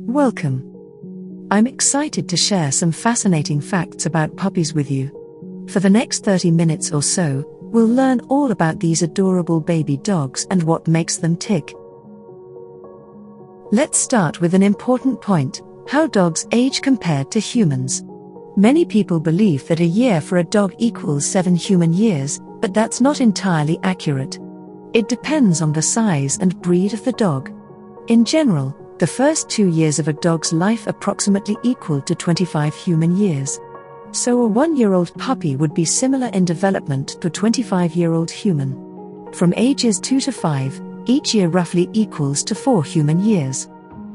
Welcome. I'm excited to share some fascinating facts about puppies with you. For the next 30 minutes or so, we'll learn all about these adorable baby dogs and what makes them tick. Let's start with an important point: how dogs age compared to humans. Many people believe that a year for a dog equals 7 human years, but that's not entirely accurate. It depends on the size and breed of the dog. In general, the first 2 years of a dog's life approximately equal to 25 human years. So a 1-year-old puppy would be similar in development to a 25-year-old human. From ages 2 to 5, each year roughly equals to 4 human years.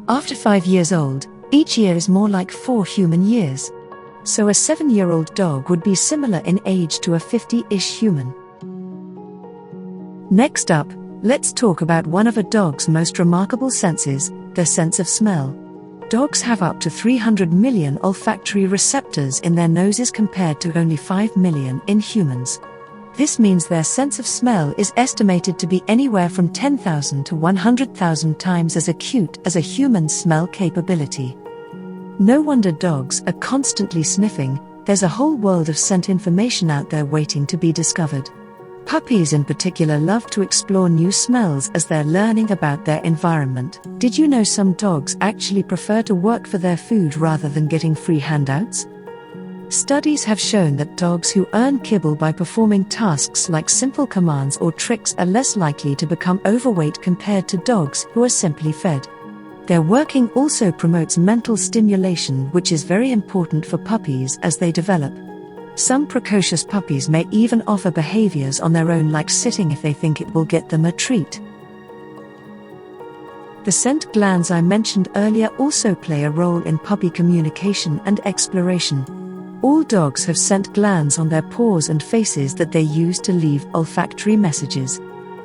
After 5 years old, each year is more like 4 human years. So a 7-year-old dog would be similar in age to a 50-ish human. Next up, let's talk about one of a dog's most remarkable senses, their sense of smell. Dogs have up to 300 million olfactory receptors in their noses compared to only 5 million in humans. This means their sense of smell is estimated to be anywhere from 10,000 to 100,000 times as acute as a human's smell capability. No wonder dogs are constantly sniffing. There's a whole world of scent information out there waiting to be discovered. Puppies in particular love to explore new smells as they're learning about their environment. Did you know some dogs actually prefer to work for their food rather than getting free handouts? Studies have shown that dogs who earn kibble by performing tasks like simple commands or tricks are less likely to become overweight compared to dogs who are simply fed. Their working also promotes mental stimulation, which is very important for puppies as they develop. Some precocious puppies may even offer behaviors on their own, like sitting if they think it will get them a treat. The scent glands I mentioned earlier also play a role in puppy communication and exploration. All dogs have scent glands on their paws and faces that they use to leave olfactory messages.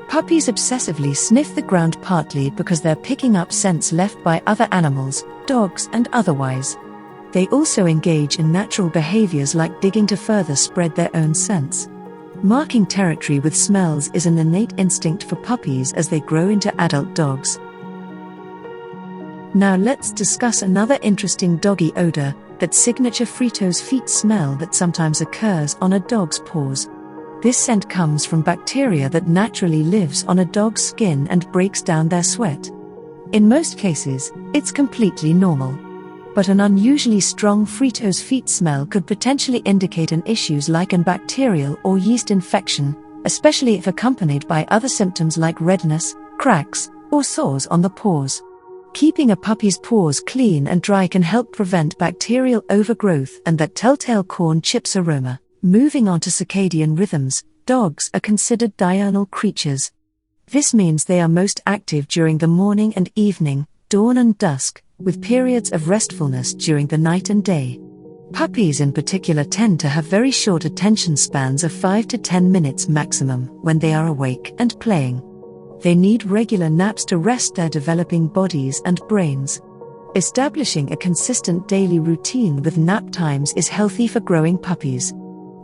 Puppies obsessively sniff the ground partly because they're picking up scents left by other animals, dogs and otherwise. They also engage in natural behaviors like digging to further spread their own scents. Marking territory with smells is an innate instinct for puppies as they grow into adult dogs. Now let's discuss another interesting doggy odor, that signature Fritos feet smell that sometimes occurs on a dog's paws. This scent comes from bacteria that naturally lives on a dog's skin and breaks down their sweat. In most cases, it's completely normal. But an unusually strong Fritos feet smell could potentially indicate an issues like an bacterial or yeast infection, especially if accompanied by other symptoms like redness, cracks, or sores on the paws. Keeping a puppy's paws clean and dry can help prevent bacterial overgrowth and that telltale corn chips aroma. Moving on to circadian rhythms, dogs are considered diurnal creatures. This means they are most active during the morning and evening, dawn and dusk, with periods of restfulness during the night and day. Puppies in particular tend to have very short attention spans of 5 to 10 minutes maximum when they are awake and playing. They need regular naps to rest their developing bodies and brains. Establishing a consistent daily routine with nap times is healthy for growing puppies.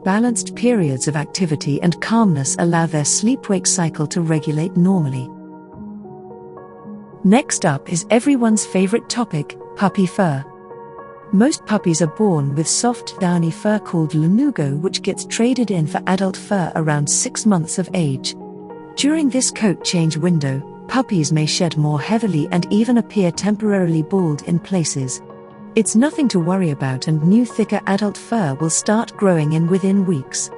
Balanced periods of activity and calmness allow their sleep-wake cycle to regulate normally. Next up is everyone's favorite topic, puppy fur. Most puppies are born with soft, downy fur called lanugo, which gets traded in for adult fur around 6 months of age. During this coat change window, puppies may shed more heavily and even appear temporarily bald in places. It's nothing to worry about, and new thicker adult fur will start growing in within weeks.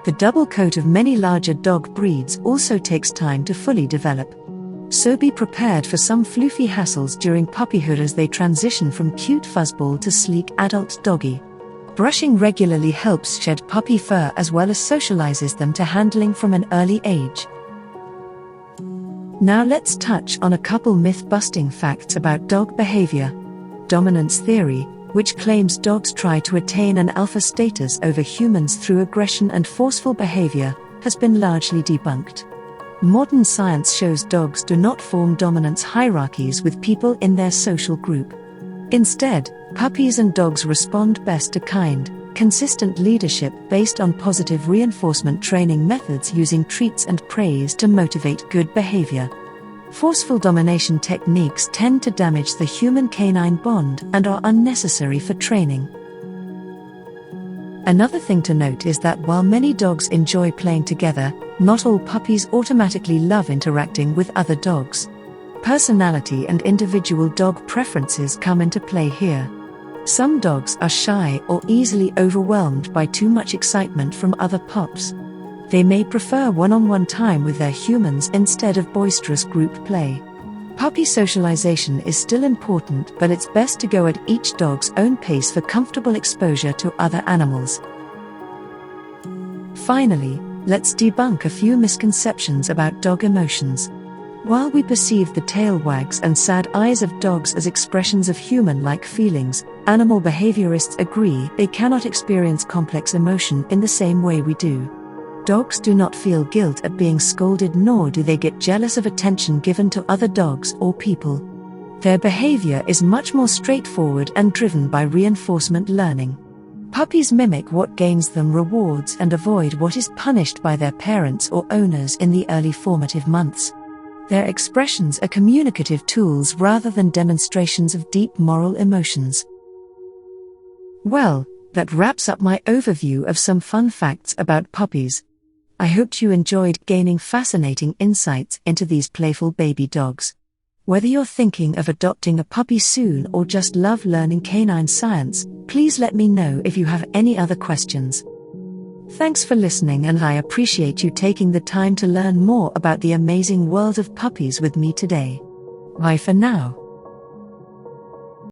The double coat of many larger dog breeds also takes time to fully develop. So be prepared for some floofy hassles during puppyhood as they transition from cute fuzzball to sleek adult doggy. Brushing regularly helps shed puppy fur as well as socializes them to handling from an early age. Now let's touch on a couple myth-busting facts about dog behavior. Dominance theory, which claims dogs try to attain an alpha status over humans through aggression and forceful behavior, has been largely debunked. Modern science shows dogs do not form dominance hierarchies with people in their social group. Instead, puppies and dogs respond best to kind, consistent leadership based on positive reinforcement training methods using treats and praise to motivate good behavior. Forceful domination techniques tend to damage the human-canine bond and are unnecessary for training. Another thing to note is that while many dogs enjoy playing together, not all puppies automatically love interacting with other dogs. Personality and individual dog preferences come into play here. Some dogs are shy or easily overwhelmed by too much excitement from other pups. They may prefer one-on-one time with their humans instead of boisterous group play. Puppy socialization is still important, but it's best to go at each dog's own pace for comfortable exposure to other animals. Finally, let's debunk a few misconceptions about dog emotions. While we perceive the tail wags and sad eyes of dogs as expressions of human-like feelings, animal behaviorists agree they cannot experience complex emotion in the same way we do. Dogs do not feel guilt at being scolded, nor do they get jealous of attention given to other dogs or people. Their behavior is much more straightforward and driven by reinforcement learning. Puppies mimic what gains them rewards and avoid what is punished by their parents or owners in the early formative months. Their expressions are communicative tools rather than demonstrations of deep moral emotions. Well, that wraps up my overview of some fun facts about puppies. I hoped you enjoyed gaining fascinating insights into these playful baby dogs. Whether you're thinking of adopting a puppy soon or just love learning canine science, please let me know if you have any other questions. Thanks for listening, and I appreciate you taking the time to learn more about the amazing world of puppies with me today. Bye for now.